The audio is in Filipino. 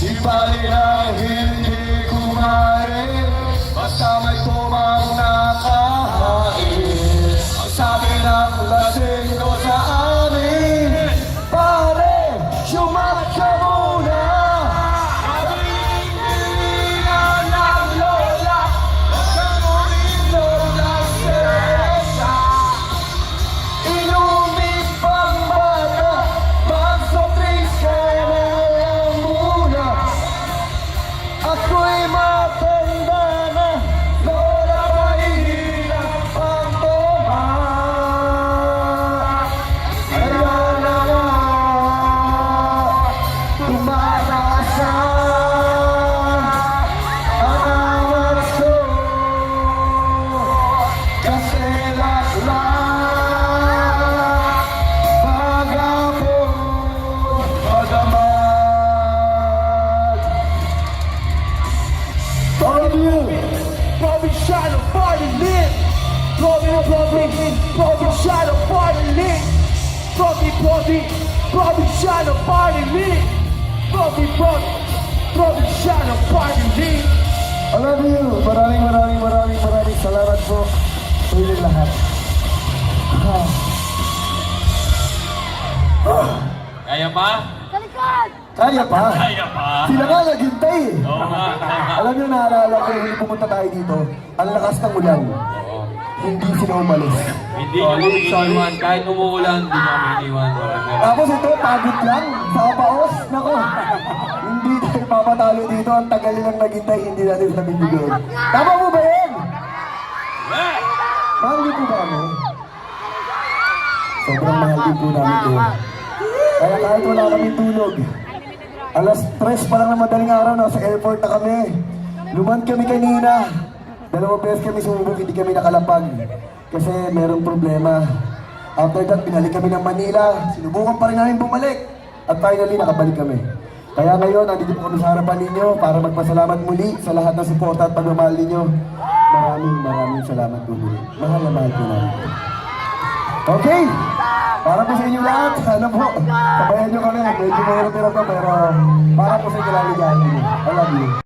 Ibali na hindi kumare, basta may tumang nakahain. Ang sabi ng lasing ko sa amin, pare, syumat ka muna. Kabilingan ng lola, huwag kang uminom ng seresa. Inumin pang bata, magsopris ka na lang muna. Ako'y matanda na, lola mahirap ang toma. Ayala na, tumatasan ang angas ko. Kasi laklak, pag-apon, pag-amag. All of you, provincial party lit. Provincial party lit. Provincial party lit. Provincial party lit. I love you. Maraming salamat po sa inyong lahat. Kaya pa? Kaya pa. Kaya pa. Sila nga naghintay. Oo nga, tama. Alam niyo, naalala ko yung pumunta tayo dito, ang lakas ng ulan. Oo. Hindi sila umalis. Hindi nyo kami iniwan. Kahit umuulan, hindi nyo kami iniwan. Tapos ito, pagod lang. Sa paos, nako. Hindi tayo papatalo dito. Ang tagal nilang naghintay, hindi natin sila bibigyan. Tama mo ba yan? Mahal din po ba kami? Sobrang mahal din po namin ito. Kaya kahit wala kami tulog, alas 3 pa lang na madaling araw, nasa airport na kami. Luman kami kanina. 2 beses kami sumubok, hindi kami nakalapag. Kasi merong problema. After that, pinalik kami ng Manila. Sinubukan pa rin namin bumalik. At finally, nakabalik kami. Kaya ngayon, nandito po kami sa harapan ninyo para magpasalamat muli sa lahat ng suporta at pagmamahal ninyo. Maraming salamat po muli. Mahal na mahal po namin. Okay! Para po sa inyo lahat, ano po, kabayan nyo kami. Medyo mahirap-hirap na, pero para po sa inyo laligayan nyo. I love you.